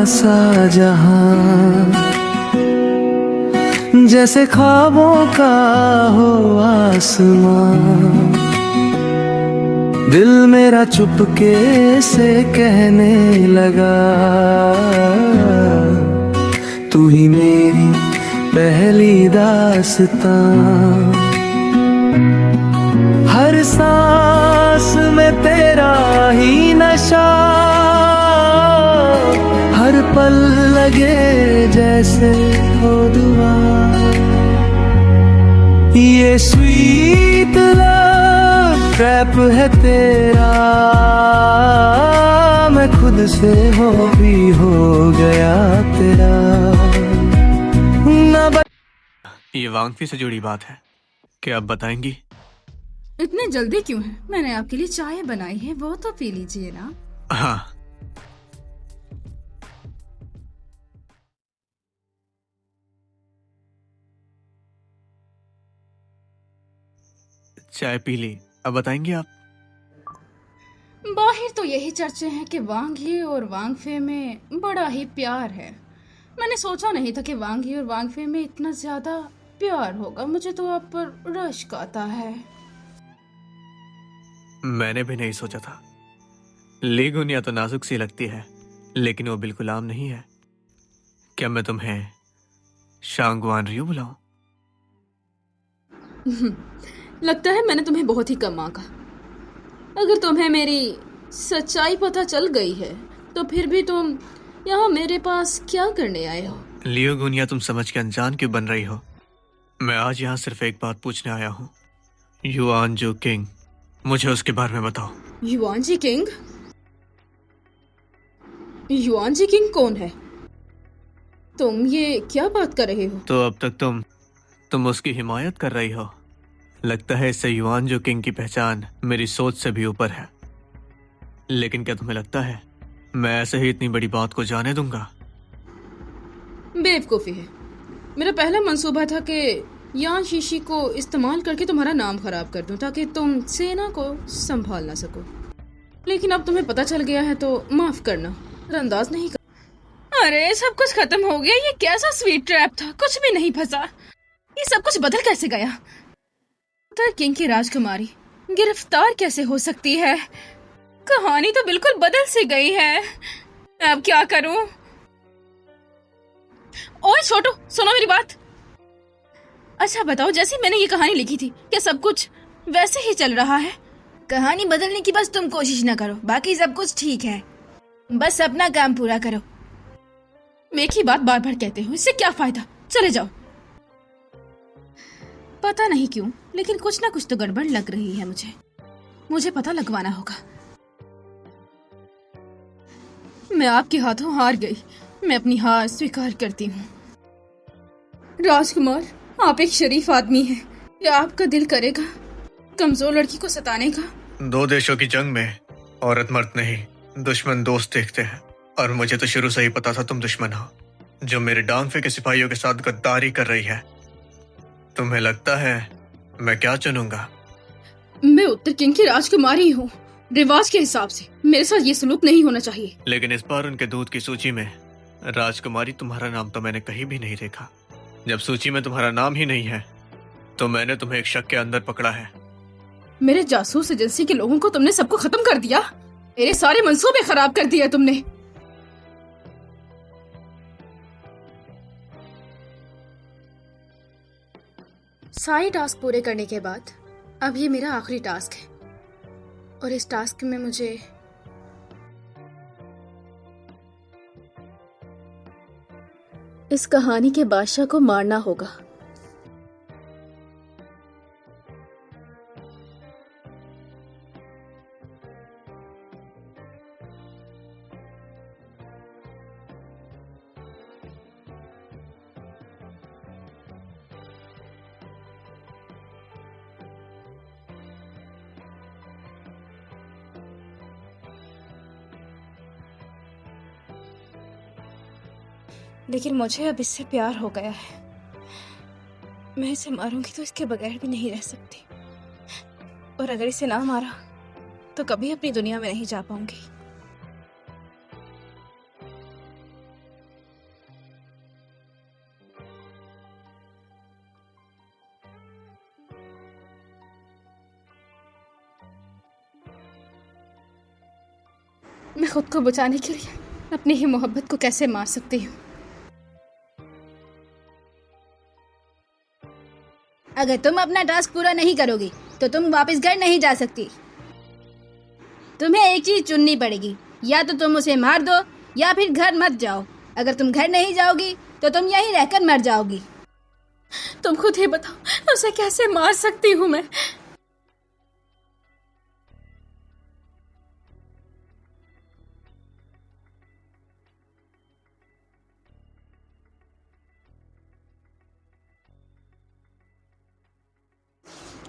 सा जहां, जैसे ख्वाबों का हो आसमां। दिल मेरा चुपके से कहने लगा, तू ही मेरी पहली दास्तां। हर सांस में तेरा ही नशा, हर पल लगे जैसे हो दुआ। ये स्वीट लव ट्रैप है तेरा, मैं खुद से भी हो गया तेरा। ये वांगफी से जुड़ी बात है, क्या आप बताएंगी? इतने जल्दी क्यों है? मैंने आपके लिए चाय बनाई है, वो तो पी लीजिए ना। हाँ, चाय पी ली। अब बताएंगे आप? बाहर तो यही चर्चे हैं कि वांग ही और वांगफे में बड़ा ही प्यार है। मैंने सोचा नहीं था कि वांग ही और वांगफे में इतना ज्यादा प्यार होगा। मुझे तो आप पर रश्क आता है। मैंने भी नहीं सोचा था। ली गुनिया तो नाजुक सी लगती है, लेकिन वो बिल्कुल आम नहीं है। क्या मैं तुम्हें शांगवान रियो बुलाऊं? लगता है मैंने तुम्हें बहुत ही कम मांगा। अगर तुम्हें मेरी सच्चाई पता चल गई है तो फिर भी तुम यहाँ मेरे पास क्या करने आए हो? लियो गुनिया, तुम समझ के अनजान क्यों बन रही हो? मैं आज यहाँ सिर्फ एक बात पूछने आया हूँ। युआन जो किंग, मुझे उसके बारे में बताओ। युआन जी किंग? युआन जी किंग कौन है? तुम ये क्या बात कर रहे हो? तो अब तक तुम उसकी हिमायत कर रही हो। लगता है इससे युआन जो किंग की पहचान मेरी सोच से भी ऊपर है। लेकिन क्या तुम्हें लगता है मैं ऐसे ही इतनी बड़ी बात को जाने दूंगा? बेवकूफी है। मेरा पहला मंसूबा था कि यान शीशी को इस्तेमाल करके तुम्हारा नाम खराब कर दूं ताकि तुम सेना को संभाल ना सको। लेकिन अब तुम्हें पता चल गया है तो माफ करना, अंदाज नहीं कर। अरे सब कुछ खत्म हो गया। ये कैसा स्वीट ट्रैप था, कुछ भी नहीं फंसा। ये सब कुछ बदल कैसे गया? उत्तर किंग की राजकुमारी गिरफ्तार कैसे हो सकती है? कहानी तो बिल्कुल बदल सी गई है। अब क्या करूं? ओए छोटू, सुनो मेरी बात। अच्छा बताओ, जैसे मैंने ये कहानी लिखी थी क्या सब कुछ वैसे ही चल रहा है? कहानी बदलने की बस तुम कोशिश ना करो, बाकी सब कुछ ठीक है। बस अपना काम पूरा करो। एक ही बात बार बार कहते हो, इससे क्या फायदा? चले जाओ। पता नहीं क्यों, लेकिन कुछ ना कुछ तो गड़बड़ लग रही है मुझे पता लगवाना होगा। मैं आपके हाथों हार गई। मैं अपनी हार स्वीकार करती हूँ। राजकुमार, आप एक शरीफ आदमी हैं। क्या आपका दिल करेगा कमजोर लड़की को सताने का? दो देशों की जंग में औरत मर्द नहीं, दुश्मन दोस्त देखते हैं। और मुझे तो शुरू से ही पता था तुम दुश्मन हो, जो मेरे डांगफे के सिपाहियों के साथ गद्दारी कर रही है। तुम्हें लगता है मैं क्या चुनूंगा? मैं उत्तर किंग की राजकुमारी हूँ। रिवाज के हिसाब से मेरे साथ ये सलूक नहीं होना चाहिए। लेकिन इस बार उनके दूत की सूची में राजकुमारी तुम्हारा नाम तो मैंने कहीं भी नहीं देखा। जब सूची में तुम्हारा नाम ही नहीं है तो मैंने तुम्हें एक शक के अंदर पकड़ा है। मेरे जासूस एजेंसी के लोगों को तुमने सबको खत्म कर दिया। मेरे सारे मंसूबे खराब कर दिए तुमने। सारे टास्क पूरे करने के बाद अब ये मेरा आखिरी टास्क है और इस टास्क में मुझे इस कहानी के बादशाह को मारना होगा। लेकिन मुझे अब इससे प्यार हो गया है। मैं इसे मारूंगी तो इसके बगैर भी नहीं रह सकती, और अगर इसे ना मारा तो कभी अपनी दुनिया में नहीं जा पाऊंगी। मैं खुद को बचाने के लिए अपनी ही मोहब्बत को कैसे मार सकती हूँ। अगर तुम अपना टास्क पूरा नहीं करोगी तो तुम वापस घर नहीं जा सकती। तुम्हें एक चीज चुननी पड़ेगी, या तो तुम उसे मार दो या फिर घर मत जाओ। अगर तुम घर नहीं जाओगी तो तुम यहीं रहकर मर जाओगी। तुम खुद ही बताओ, उसे कैसे मार सकती हूँ मैं?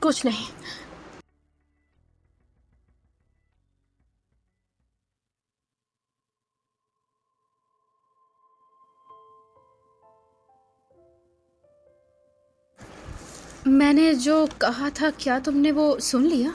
कुछ नहीं। मैंने जो कहा था, क्या तुमने वो सुन लिया?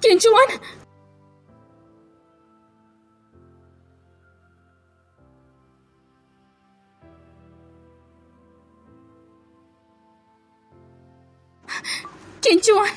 किंचुआन, किंचुआन,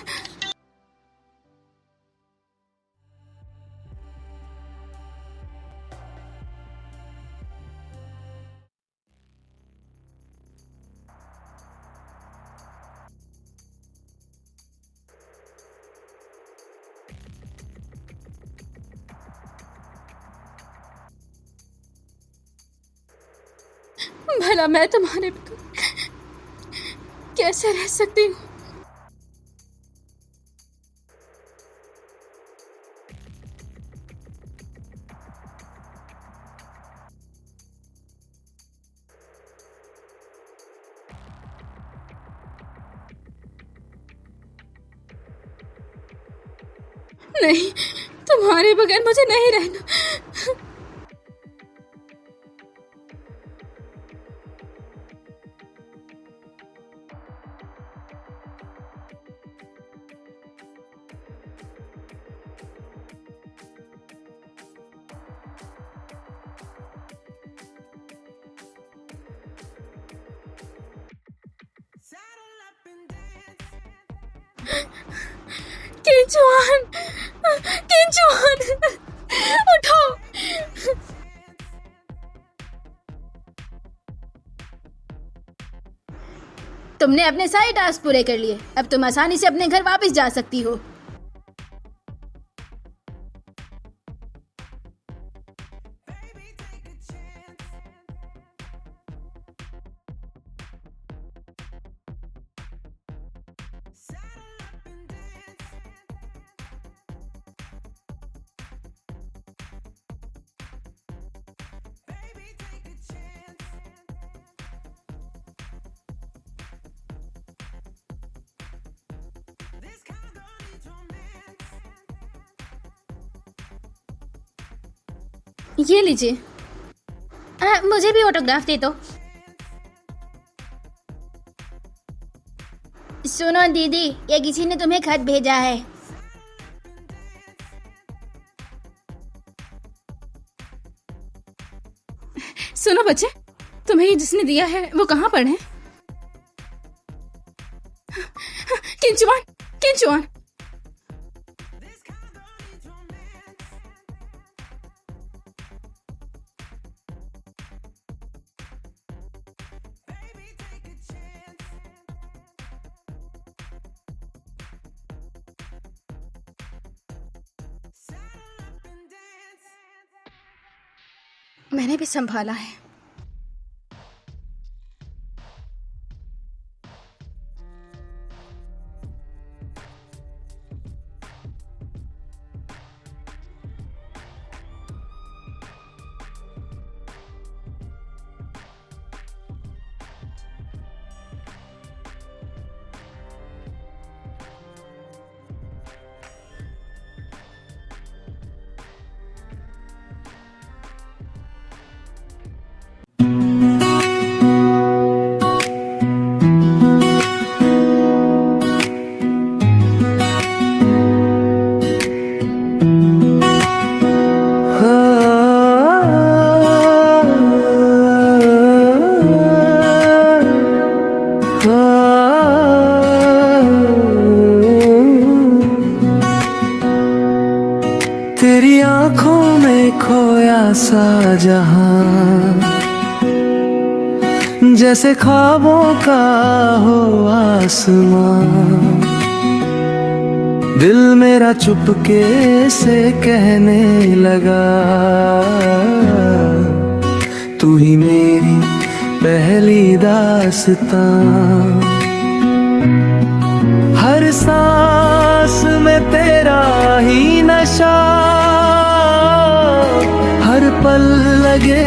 भला मैं तुम्हारे बगैर कैसे रह सकती हूँ? नहीं, तुम्हारे बगैर मुझे नहीं रहना। किंचुआन, किंचुआन, उठो। तुमने अपने सारे टास्क पूरे कर लिए, अब तुम आसानी से अपने घर वापस जा सकती हो। ये लीजिए। मुझे भी ऑटोग्राफ दे दो। सुनो दीदी, ये किसी ने तुम्हें खत भेजा है। सुनो बच्चे, तुम्हें ये जिसने दिया है वो कहाँ पर है? किंचुआन, किंचुआन, मैंने भी संभाला है। नया सा जहां, जैसे ख्वाबों का हो आसमां। दिल मेरा चुपके से कहने लगा, तू ही मेरी पहली दास्तां। हर सांस में तेरा ही नशा, हर पल लगे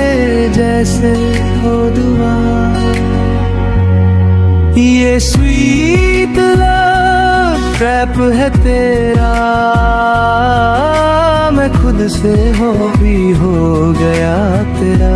जैसे हो दुआ। ये स्वीट लव ट्रैप है तेरा, मैं खुद से हो भी हो गया तेरा।